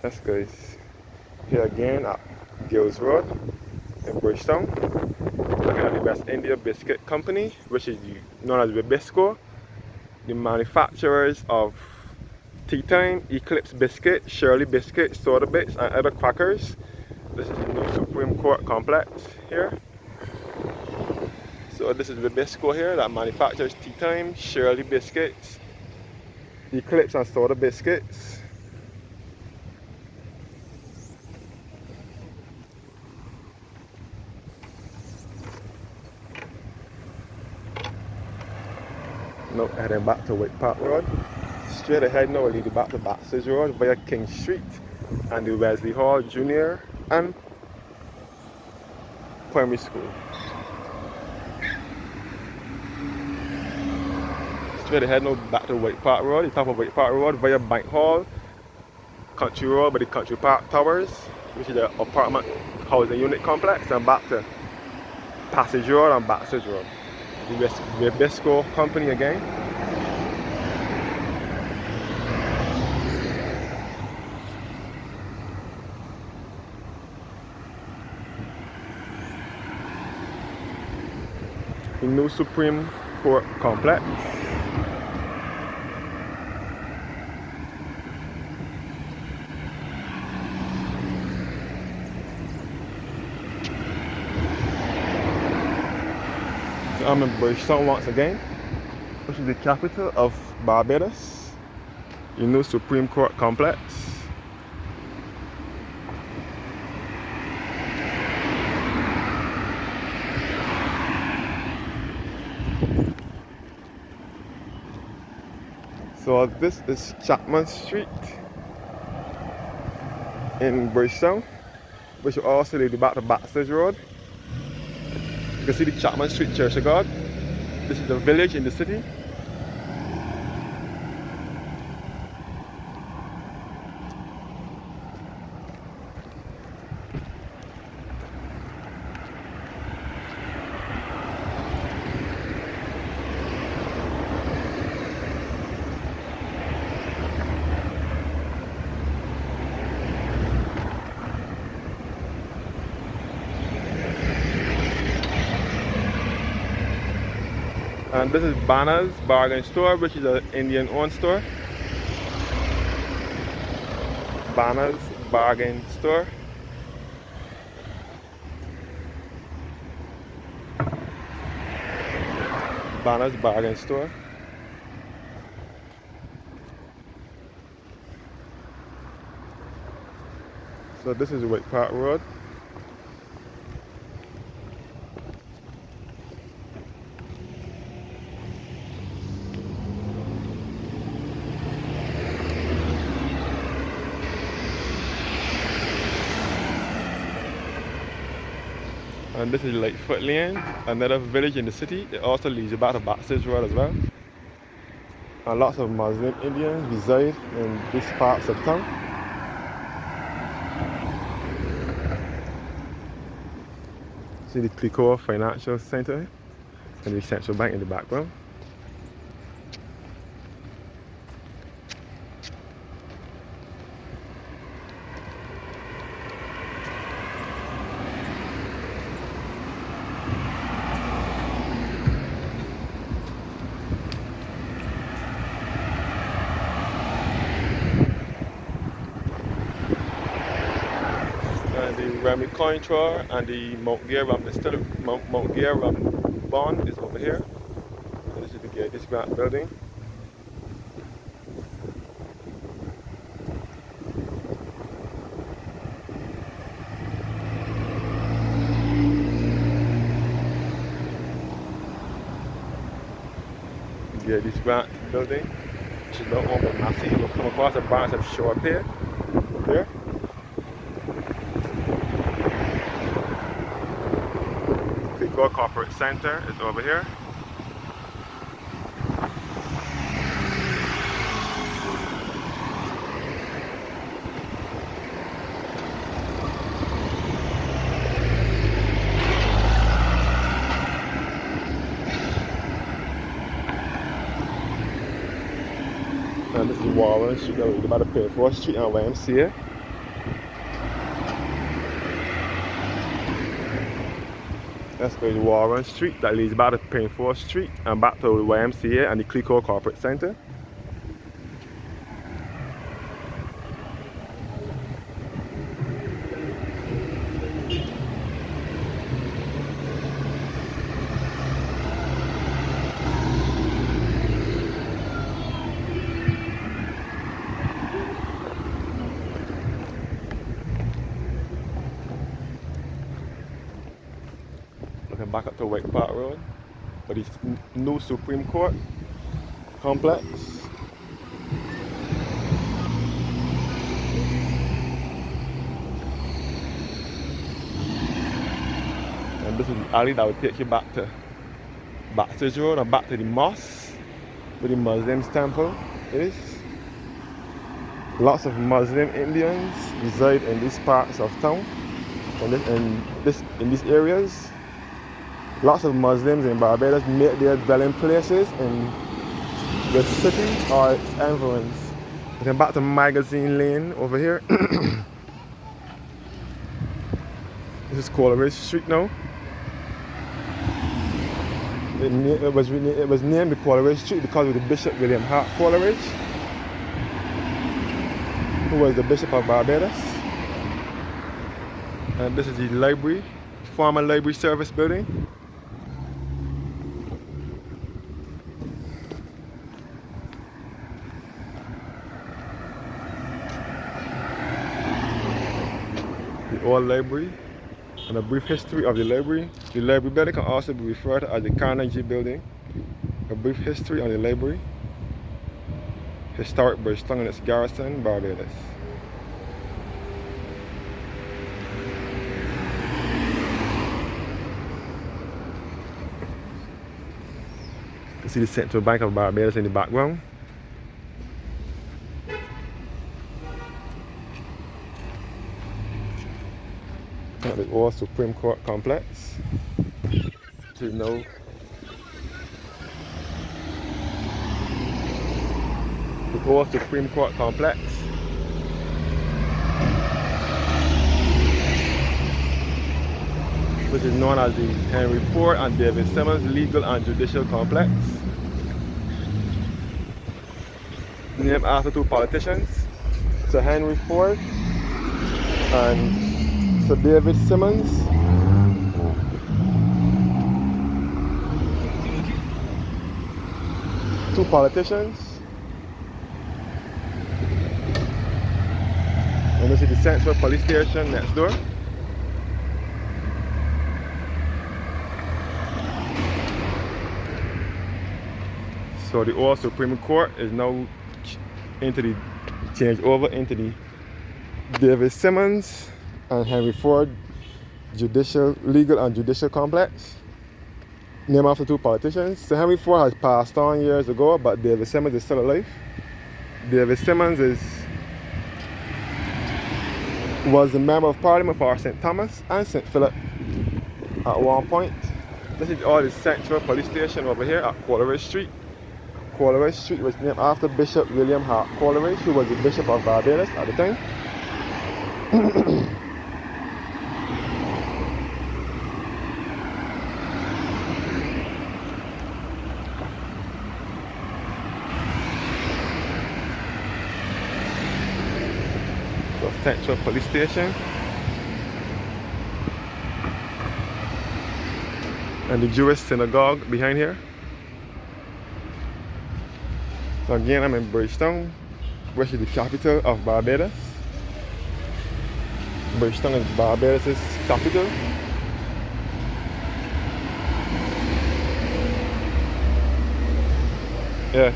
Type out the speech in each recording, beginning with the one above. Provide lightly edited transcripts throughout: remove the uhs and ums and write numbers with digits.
That's good. Here again at Gills Road in Bridgetown. Looking at the West India Biscuit Company, which is known as Bibisco, the manufacturers of Tea Time, Eclipse Biscuit, Shirley Biscuit, Soda Bits, and other crackers. This is the new Supreme Court complex here. So this is Bibisco here that manufactures Tea Time, Shirley Biscuits, Eclipse and Soda Biscuits. Now heading back to Wick Park Road. Straight ahead now we'll lead you back to Baxter's Road via King Street and the Wesley Hall Junior and Primary School. Straight ahead now back to Wick Park Road, the top of Wick Park Road via Bank Hall, Country Road by the Country Park Towers, which is the apartment housing unit complex, and back to Passage Road and Baxter's Road. The Bibisco Company again. The new Supreme Court complex. I'm in Bridgetown once again, which is the capital of Barbados. The new Supreme Court complex. So this is Chapman Street in Bridgetown, which will also lead you back to Baxter's Road. You can see the Chapman Street Church of God. This is the village in the city. And this is Banner's Bargain Store, which is an Indian owned store. Banner's Bargain Store. Banner's Bargain Store. So this is Wick Park Road. And this is Lightfoot Lane, another village in the city. It also leads you back to Baxter's Road as well. And lots of Muslim Indians reside in these parts of town. See the Clico Financial Center and the Central Bank in the background. And the Remy Coin Tour and the Mount Gear Rum Distillery, Mount Gear Rum Bond is over here. So this is the Gear Grant building. Gear Grant building, which is not owned by Massey. You'll come across a branch of Shore Pier there. Clico Corporate Center is over here. And this is Warren Street, about to pay for Street and YMCA. Let's go to Warren Street that leads back to Painford Street and back to the YMCA and the Clico Corporate Center. Looking back up to Wake Park Road for the new Supreme Court complex. And this is the alley that will take you back to Baxter's Road or back to the mosque where the Muslims temple is. Lots of Muslim Indians reside in these parts of town, in these areas. Lots of Muslims in Barbados make their dwelling places in the city or its environs. We come back to Magazine Lane over here. This is Coleridge Street now. It was named the Coleridge Street because of the Bishop William Hart Coleridge, who was the Bishop of Barbados. And this is the library, former library service building. The old library and a brief history of the library. The library building can also be referred to as the Carnegie Building. A brief history on the library. Historic Bridgetown and its garrison, Barbados. You see the Central Bank of Barbados in the background. At the old Supreme Court complex. Which is now the old Supreme Court complex. Which is known as the Henry Ford and David Simmons Legal and Judicial Complex. Named after two politicians, Sir Henry Ford and Sir David Simmons. Two politicians. And this is the Central Police Station next door. So the old Supreme Court is now changed over into the David Simmons and Henry Ford Legal and Judicial Complex. Named after two politicians. So Henry Ford has passed on years ago, but David Simmons is still alive. David Simmons was a member of Parliament for St. Thomas and St. Philip at one point. This is all the Central Police Station over here at Coleridge Street. Coleridge Street was named after Bishop William Hart Coleridge, who was the Bishop of Barbados at the time. So Central Police Station. And the Jewish synagogue behind here. So again, I'm in Bridgetown, which is the capital of Barbados. Bridgetown is Barbados' capital. Yeah.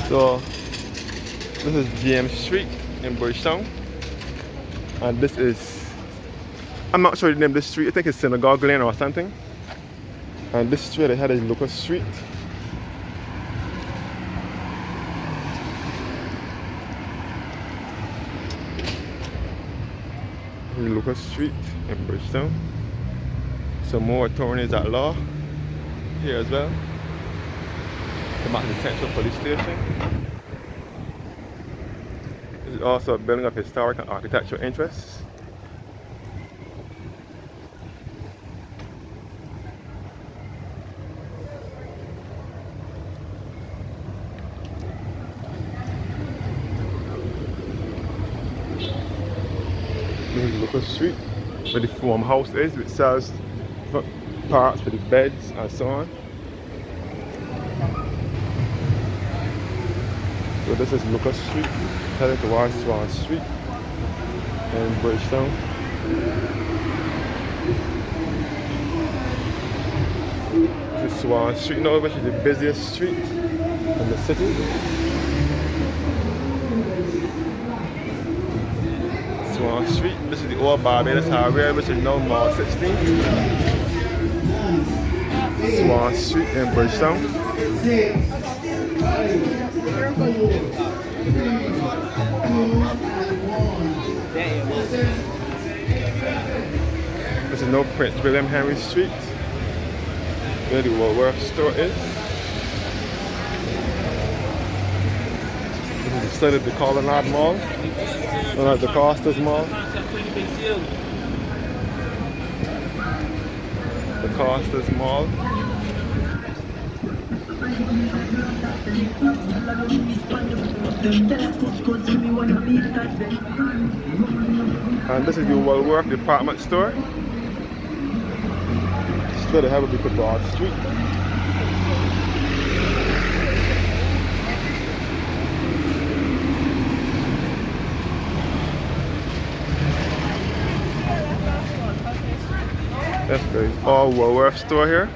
So this is James Street in Bridgetown, and this is, I'm not sure the name of this street, I think it's Synagogue Lane or something. And this street ahead is Lucas Street. Lucas Street in Bridgetown. some more attorneys at law here as well. The Martin Central Police Station. This is also a building of historic and architectural interests. This is Lucas Street, where the farmhouse is, which sells parts for the beds and so on. So this is Lucas Street, heading towards Swan Street in Bridgetown. This is Swan Street now, which is the busiest street in the city. Swan Street. This is the old Barbados Highway, which is now Mall 16. Swan Street in Bridgetown. This is no Prince William Henry Street, where the Woolworth store is. This is the site of the Colonnade Mall, known as the Costas Mall. The Costas Mall. And this is the Woolworth department store. Straight ahead will be Broad Street. That's the all Woolworth store here.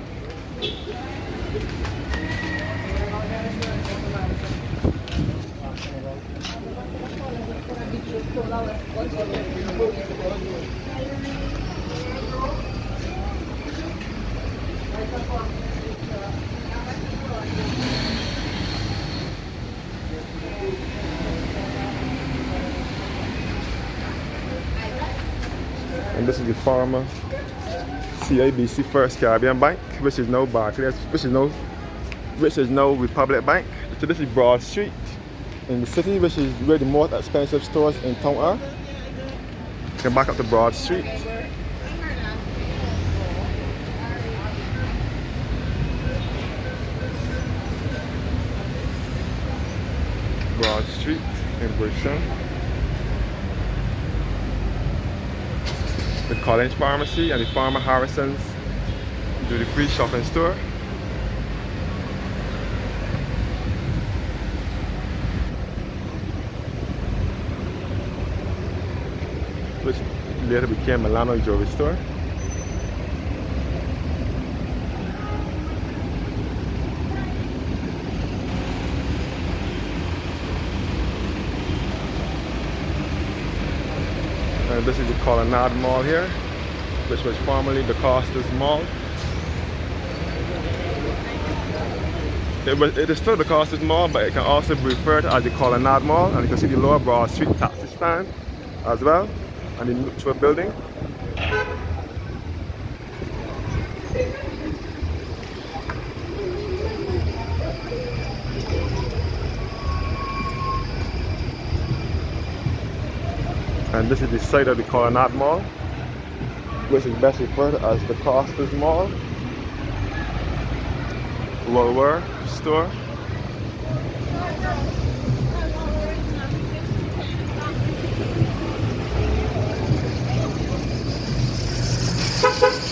And this is the former CIBC First Caribbean Bank, which is now Barclays, which is now Republic Bank. So this is Broad Street in the city, which is where the most expensive stores in town are. You can back up to Broad Street. Broad Street in Bridgetown. The College Pharmacy and the Farmer Harrison's duty-free shopping store. Which later became Milano Jewelry store. And this is the Colonnade Mall here, which was formerly the Costas Mall. It is still the Costas Mall, but it can also be referred to as the Colonnade Mall. And you can see the lower Broad Street taxi stand as well, and the neutral building. And this is the site of the Colonnade Mall, which is best referred to as the Costas Mall. Woolworth store.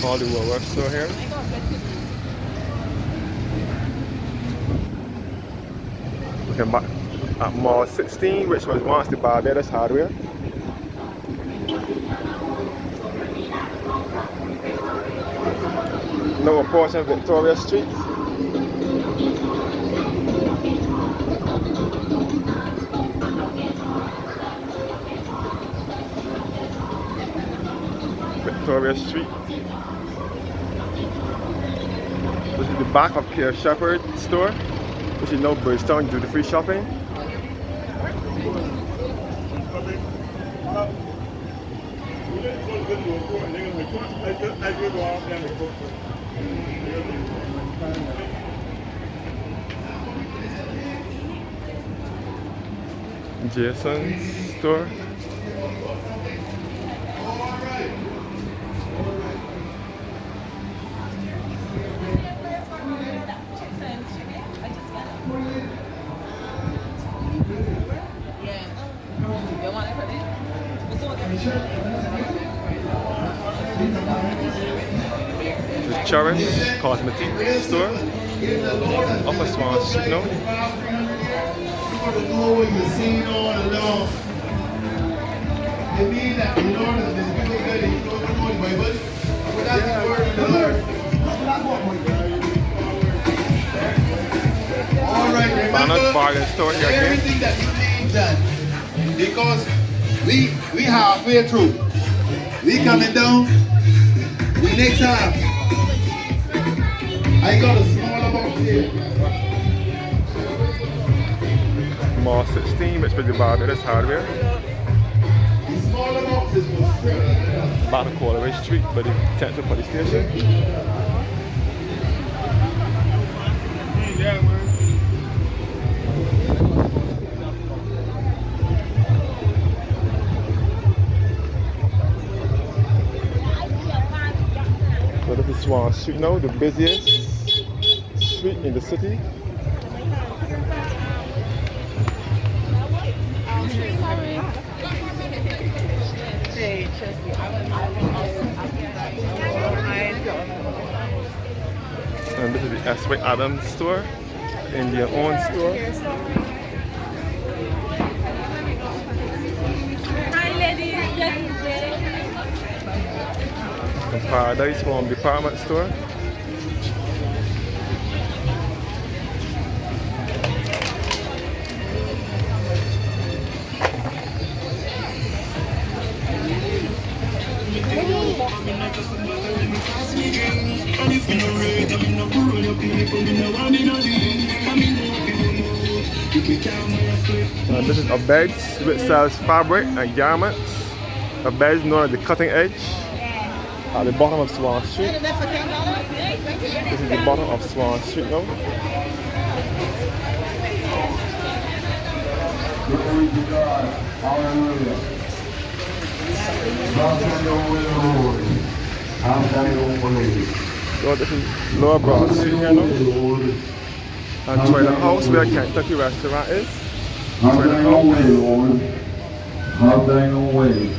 All the Woolworth store here. Looking back at Mall 16, which was once the Barbados Hardware. Lower portion of Victoria Street. Victoria Street. This is the back of Pierre Shepherd store, which is now Bridgetown duty-free shopping. Jason's store. The Charis Cosmetic store. Upper Swan Street now. To know what you're seeing all along. It means that the Lord is this good that you don't know the Bible. But that's the word of the Lord. Alright, remember Store here again. everything that you need done. Because we halfway through. We coming down. We next half. I got a smaller box here. Mall 16, Bridgetown Barbados hardware. The smaller boxes will straight. About to Colorway Street, but the Central Police Station. Yeah, man. So this is Swan Street now, the busiest street in the city. And this is the S.Y. Adams store, Indian owned store. Hi ladies, The Paradise Home Department store. This is a bed which sells fabric and garments. A bed known as the cutting edge at the bottom of Swan Street. This is the bottom of Swan Street now. Glory to God. Hallelujah. So this is Lower Broad Street here now. And Toilet House where Kentucky restaurant is. Have thine own way, Lord. Have thine own way.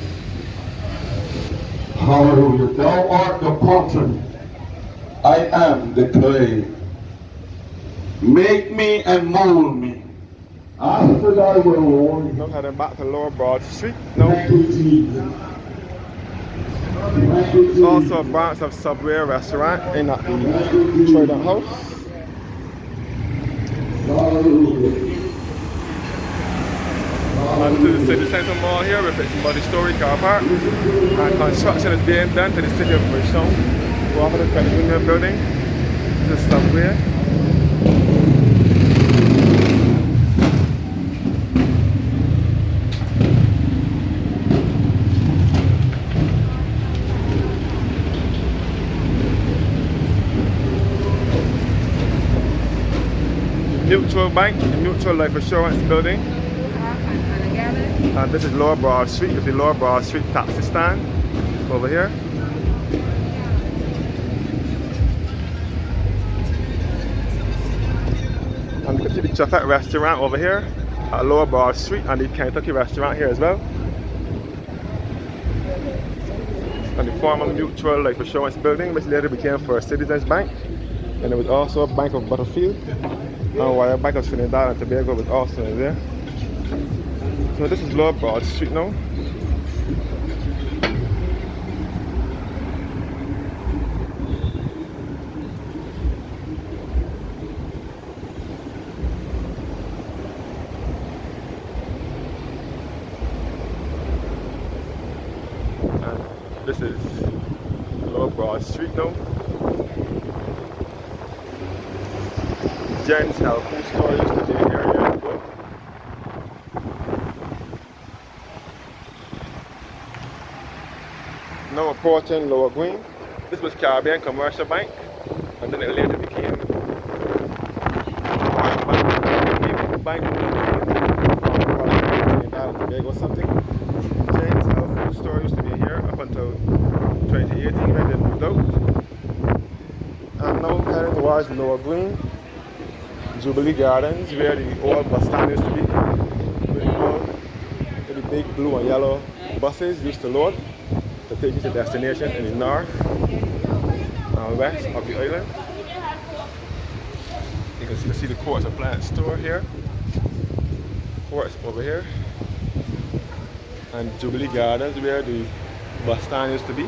Hallelujah. Thou art the potter. I am the clay. Make me and mold me. After thy will, Lord. Now heading back to Lower Broad Street. Now Thank you, Jesus. Thank you, there's also a Jesus. branch of Subway restaurant in at the Toilet House. Hallelujah. And to the city centre mall here with its multi-story car park. And construction is being done to the city of Bridgetown. Go off of the credit union building. This is Subway. Mutual Bank, the Mutual Life Assurance building. And this is Lower Broad Street with the Lower Broad Street taxi stand over here. And you can see the Chuffet restaurant over here at Lower Broad Street and the Kentucky restaurant here as well. And the former Mutual Life Assurance building, which later became First Citizens Bank. And there was also a Bank of Butterfield. And Royal Bank of Trinidad and Tobago was also in there. So this is Lower Broad Street now. And this is Lower Broad Street now. Jen's health food store used to be an area ago. now approaching Lower Green. This was Caribbean Commercial Bank, and then it later became Royal Bank or something. James Health Food Store used to be here up until 2018 when they moved out. And now heading towards Lower Green, Jubilee Gardens, where the old bus stand used to be. Where the big blue and yellow buses used to load to take you to destination in the north and west of the island. You can see the Quartz Appliance store here. Quartz over here. And Jubilee Gardens where the bus stand used to be.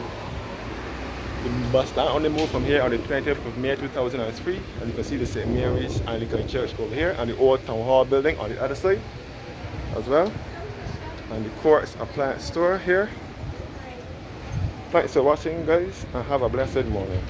The bus stand only moved from here on the 20th of May 2003. And you can see the St. Mary's Anglican Church over here and the old Town Hall building on the other side as well. And the Quartz Appliance store here. Thanks for watching, guys, and have a blessed morning.